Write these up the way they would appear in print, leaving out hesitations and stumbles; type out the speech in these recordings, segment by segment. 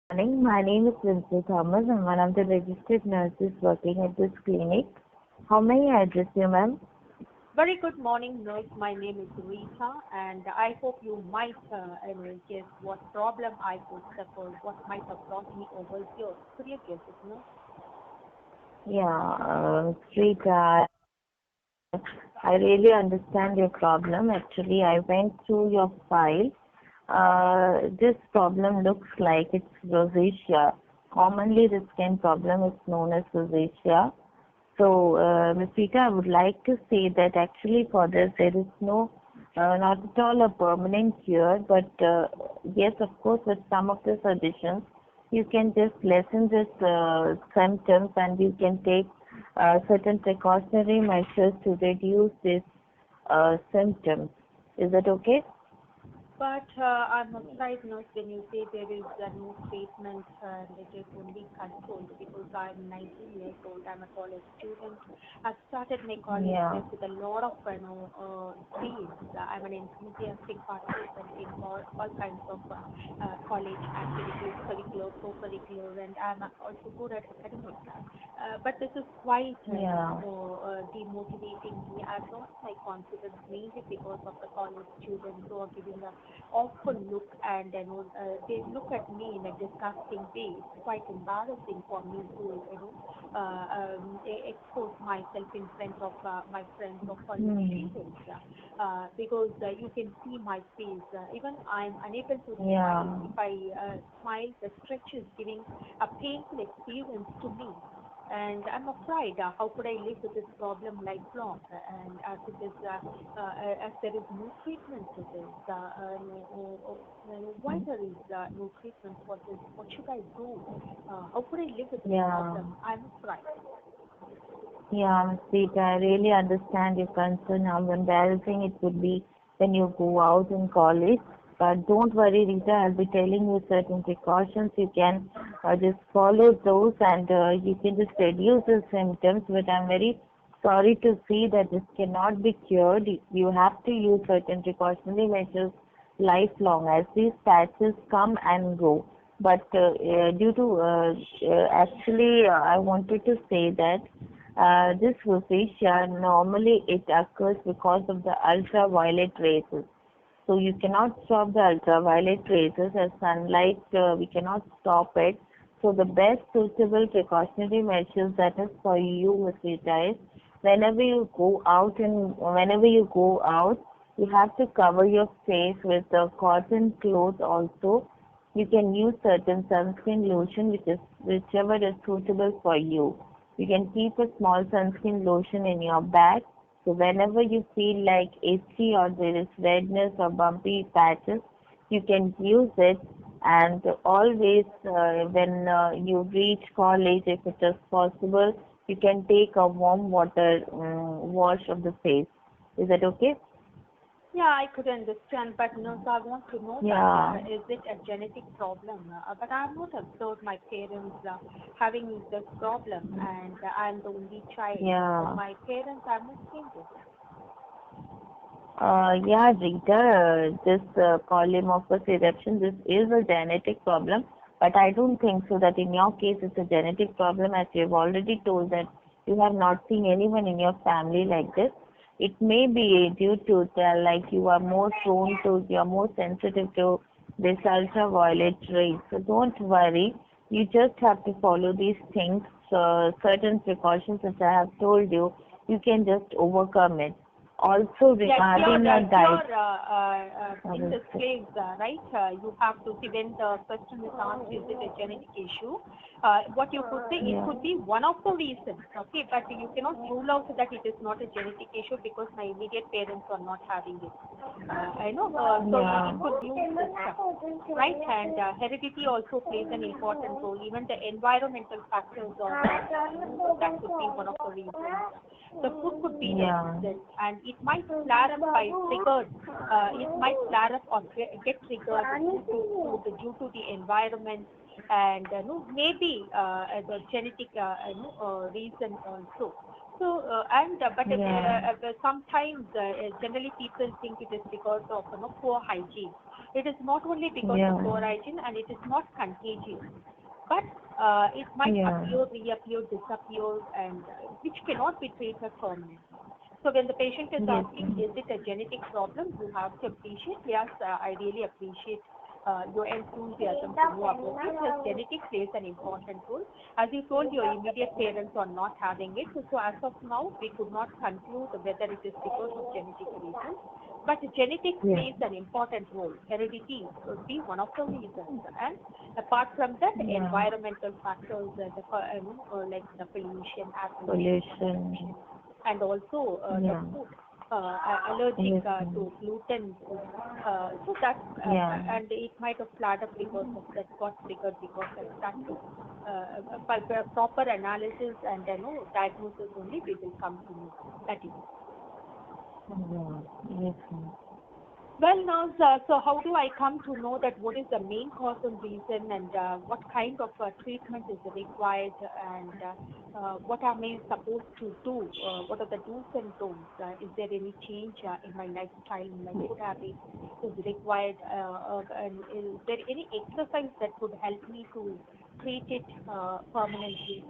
Morning. My name is Lindsay Thomas. I'm one of the registered nurses working at this clinic. How may I address you, ma'am? Very good morning, nurse. My name is Rita, and I hope you might guess what problem I could suffer, what might have brought me over here. Could you guess it, nurse? Yeah, Rita, I really understand your problem. Actually, I went through your file. This problem looks like it's rosacea. Commonly, the skin problem is known as rosacea. So, Ms. Rita, I would like to say that actually for this there is not at all a permanent cure, but yes, of course, with some of the suggestions, you can just lessen this symptoms and you can take certain precautionary measures to reduce this symptoms. Is that okay? But I'm afraid, nurse, when you say there is no treatment and it is only controlled because I'm 19 years old, I'm a college student. I've started my college Yeah. life with a lot of, dreams. I'm an enthusiastic participant in all kinds of college activities, curricular, co-curricular, and I'm also good at academics. But this is quite, Yeah. demotivating me. I've lost my confidence mainly because of the college students who are giving a awful look and they look at me in a disgusting way. It's quite embarrassing for me to expose myself in front of my friends or fellow Hmm. students because you can see my face. Even I'm unable to smile. Yeah. If I smile, the stretch is giving a painful experience to me. And I'm afraid, how could I live with this problem lifelong? And as it is, as there is no treatment to this, why there is no treatment for this? What should I do? How could I live with this Yeah. problem? I'm afraid. Yeah, Sita, I really understand your concern, how embarrassing it would be when you go out in college. But don't worry, Rita, I'll be telling you certain precautions. You can just follow those and you can just reduce the symptoms. But I'm very sorry to see that this cannot be cured. You have to use certain precautionary measures lifelong as these patches come and go. But due to actually, I wanted to say that this rosacea normally it occurs because of the ultraviolet rays. So you cannot stop the ultraviolet rays as sunlight. We cannot stop it. So the best suitable precautionary measures that is for you, Ms. Rita, is whenever you go out, you have to cover your face with a cotton cloth also. You can use certain sunscreen lotion whichever is suitable for you. You can keep a small sunscreen lotion in your bag. So whenever you feel like itchy or there is redness or bumpy patches, you can use it. And always, when you reach college, if it is possible, you can take a warm water wash of the face. Is that okay? Yeah, I could understand, but no, so I want to know that Yeah, is it a genetic problem? But I have not observed my parents having this problem, and I'm the only child. For yeah. my parents, I'm not seeing this. Yeah, Rita, this polymorphous eruption, this is a genetic problem, but I don't think so that in your case it's a genetic problem as you have already told that you have not seen anyone in your family like this. It may be due to the, like you are more prone to, you are more sensitive to this ultraviolet rays. So don't worry, you just have to follow these things, certain precautions which I have told you, you can just overcome it. Also Yeah, regarding your diet, in sorry. this case, right, you have to see when the question is asked, is it a genetic issue? What you could say, it Yeah, could be one of the reasons, okay, but you cannot rule out that it is not a genetic issue because my immediate parents are not having it. I know, so it yeah, could use this, right? And heredity also plays an important role. Even the environmental factors are, that could be one of the reasons. The food could be the yeah, reason, and it might flare up by triggered. It might flare up or get triggered due to food, due to the environment, and no, maybe the genetic reason also. So and but yeah, sometimes generally people think it is because of poor hygiene. It is not only because of Yeah. poor hygiene, and it is not contagious, but it might Yeah. appear, reappear, disappear, and which cannot be treated permanently. So when the patient is Yes, asking, ma'am. is it a genetic problem, you have to appreciate, yes, I really appreciate your enthusiasm to know about it. Yes, genetic plays an important role. As you told, your immediate parents are not having it. So as of now, we could not conclude whether it is because of genetic reasons. But genetics Yes. plays an important role. Heredity could be one of the reasons. And apart from that, Yeah. environmental factors, like the pollution, air Pollution. pollution, and also the Yeah. food, allergic Yes, ma'am. to gluten food. So that, Yeah. and it might have flared up because of that, got triggered because of that too. By proper analysis and diagnosis only, we will come to know that is. Yeah. Yes, ma'am. Well, now, so how do I come to know that what is the main cause and reason, and what kind of treatment is required, and what am I supposed to do? What are the do's and don'ts? Is there any change in my lifestyle, in my food habits is required? And is there any exercise that could help me to treat it permanently?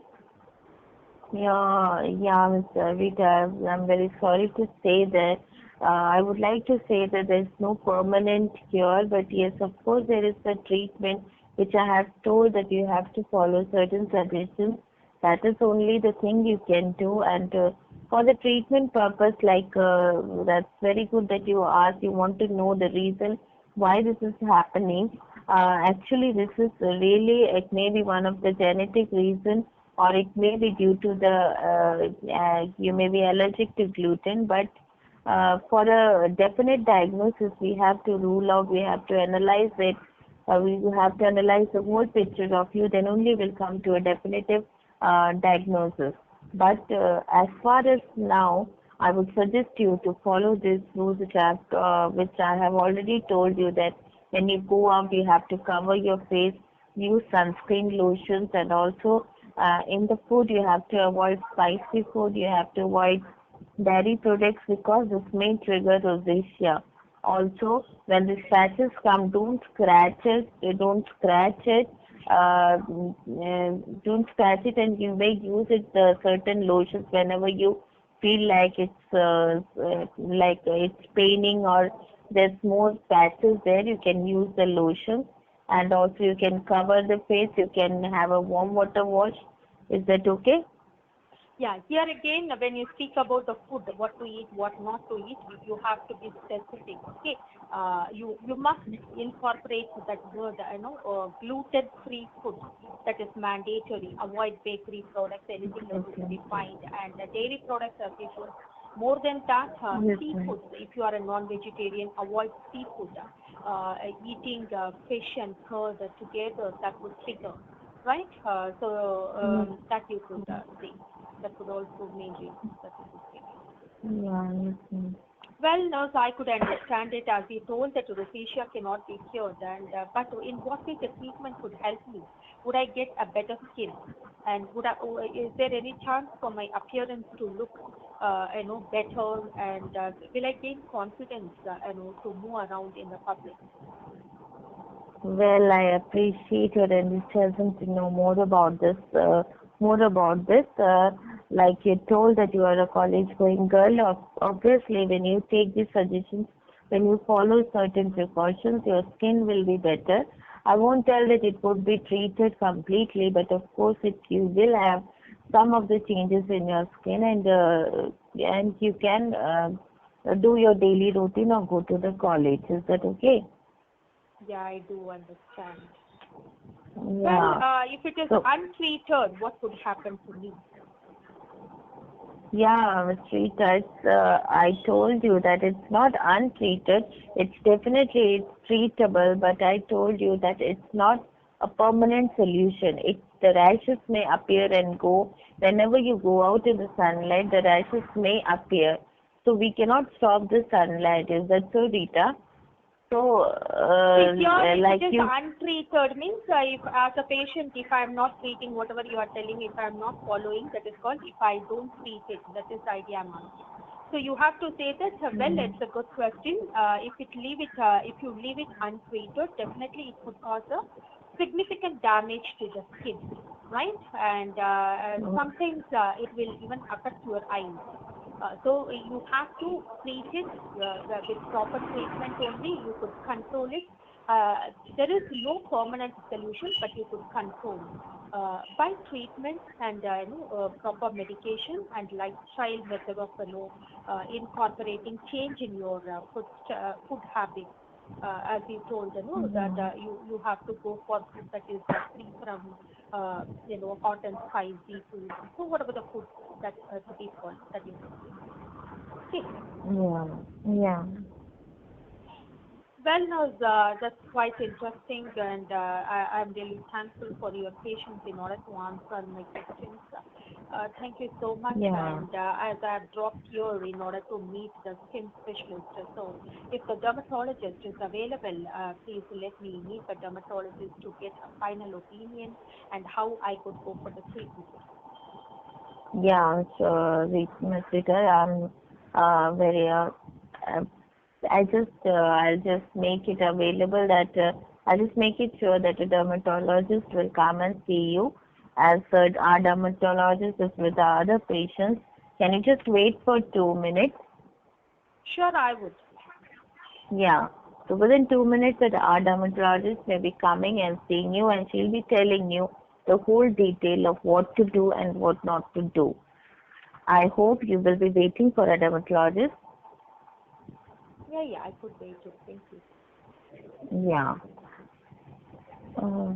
Yeah, yeah, Mr. Rita, I'm very sorry to say that. I would like to say that there's no permanent cure, but yes, of course, there is a treatment which I have told that you have to follow certain suggestions. That is only the thing you can do. And for the treatment purpose, that's very good that you asked. You want to know the reason why this is happening. Actually, this is really, it may be one of the genetic reasons, or it may be due to you may be allergic to gluten, but for a definite diagnosis, we have to rule out, we have to analyze it, we have to analyze the whole picture of you, then only will come to a definitive diagnosis. But as far as now, I would suggest you to follow these rules which I have already told you, that when you go out, you have to cover your face, use sunscreen lotions, and also in the food, you have to avoid spicy food, you have to avoid dairy products because this may trigger rosacea. Also, when the scratches come, don't scratch it. Don't scratch it, and you may use it certain lotions whenever you feel like it's paining, or there's more patches there. You can use the lotion, and also you can cover the face. You can have a warm water wash. Is that okay? Yeah, here again, when you speak about the food, what to eat, what not to eat, you have to be specific. Okay, you must incorporate that word, gluten-free food. That is mandatory. Avoid bakery products, anything that is Okay. refined, and dairy products as usual. More than that, Yes, ma'am. seafood. If you are a non-vegetarian, avoid seafood. Eating fish and curd together, that would trigger, right? Yes. That you could see. That could also mainly that you could see. Yeah, yes, ma'am. Well, no, so I could understand it as you told that rosacea cannot be cured, and but in what way the treatment could help me? Would I get a better skin, and is there any chance for my appearance to look, better, and will I gain confidence, to move around in the public? Well, I appreciate your enthusiasm to know more about this. Like you told that you are a college-going girl. Obviously, when you take these suggestions, when you follow certain precautions, your skin will be better. I won't tell that it would be treated completely, but of course, you will have some of the changes in your skin, and you can do your daily routine or go to the college. Is that okay? Yeah, I do understand. Well, Yeah. if it is So, untreated, what could happen to me? yeah, Shrita, I told you that it's not untreated. It's treatable, but I told you that it's not a permanent solution. The rashes may appear and go. Whenever you go out in the sunlight, the rashes may appear. So we cannot stop the sunlight. Is that so, Rita? So, So if like it is you untreated, means if as a patient, if I am not treating whatever you are telling, if I am not following, that is called if I don't treat it. That is the idea I'm asking. So you have to say that, well, it's a good question. If you leave it untreated, definitely it could cause a significant damage to the skin, right? And sometimes it will even affect your eyes. So you have to treat it with proper treatment only. You could control it. There is no permanent solution, but you could control by treatment and proper medication and lifestyle method of incorporating change in your food habits. As you told, that you have to go for food that is free from hot and spicy food. So whatever the food that to be called that is okay. Yeah. Yeah. Well, no, that's quite interesting, and I'm really thankful for your patience in order to answer my questions. Thank you so much. Yeah. And as I've dropped here in order to meet the skin specialist, so if the dermatologist is available, please let me meet the dermatologist to get a final opinion and how I could go for the treatment. Yeah. So, Ms. Rita, I'm very I'll just make it available that I'll just make it sure that a dermatologist will come and see you. As our dermatologist is with the other patients. Can you just wait for 2 minutes? Sure, I would. Yeah. So within 2 minutes, that our dermatologist may be coming and seeing you, and she'll be telling you the whole detail of what to do and what not to do. I hope you will be waiting for a dermatologist. Yeah, I could wait it. Thank you. Yeah. Uh,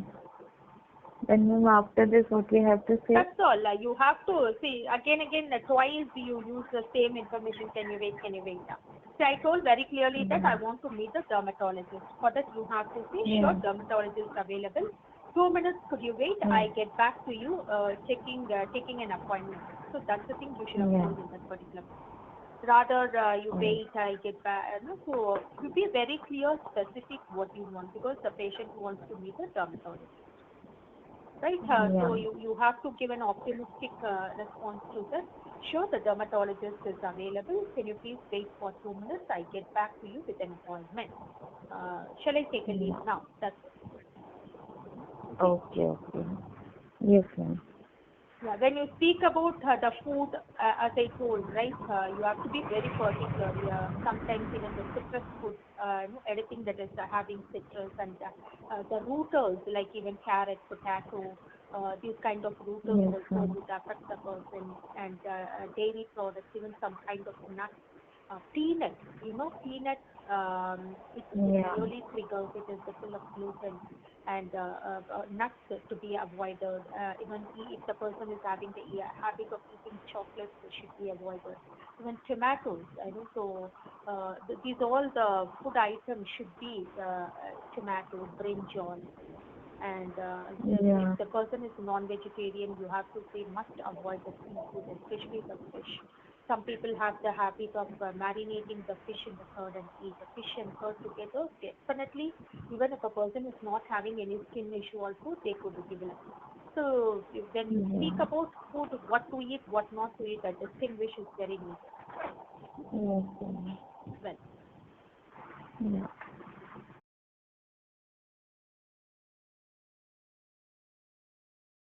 then ma'am, after this, what we have to say? That's all. You have to see again, twice you use the same information. Can you wait? Can you wait? See, I told very clearly that I want to meet the dermatologist. For that, you have to say, sure, Yeah. dermatologist available. 2 minutes, could you wait? Yeah. I get back to you, taking an appointment. So that's the thing you should have Yeah. told in that particular. Rather, you Yeah. wait, I get back. So you be very clear, specific what you want because the patient wants to meet the dermatologist. Right, so Yeah. you have to give an optimistic response to that. Sure, the dermatologist is available. Can you please wait for 2 minutes? I get back to you with an appointment. Shall I take a leave now? That's it. Okay. Okay. Okay. Yes, ma'am. Yeah, when you speak about the food, as I told, right, you have to be very particular. Sometimes even the citrus food, anything that is having citrus and the rooters, like even carrot, potato, these kind of rooters Yes, also ma'am. would affect the person, and dairy products, even some kind of nuts. Peanut, peanut, it Yeah. really triggers, it is full of gluten and nuts to be avoided. Even if the person is having the habit of eating chocolates, they should be avoided. Even tomatoes, so these all the food items should be tomato, brinjal, and if Yeah. the person is non-vegetarian, you have to say must avoid the seafood, especially the fish. Some people have the habit of marinating the fish in the curd and eat the fish and curd together. Definitely, even if a person is not having any skin issue also, they could develop. So when you speak Yeah. about food, what to eat, what not to eat, that distinguish is very needed. Yes, ma'am. Well, Yeah.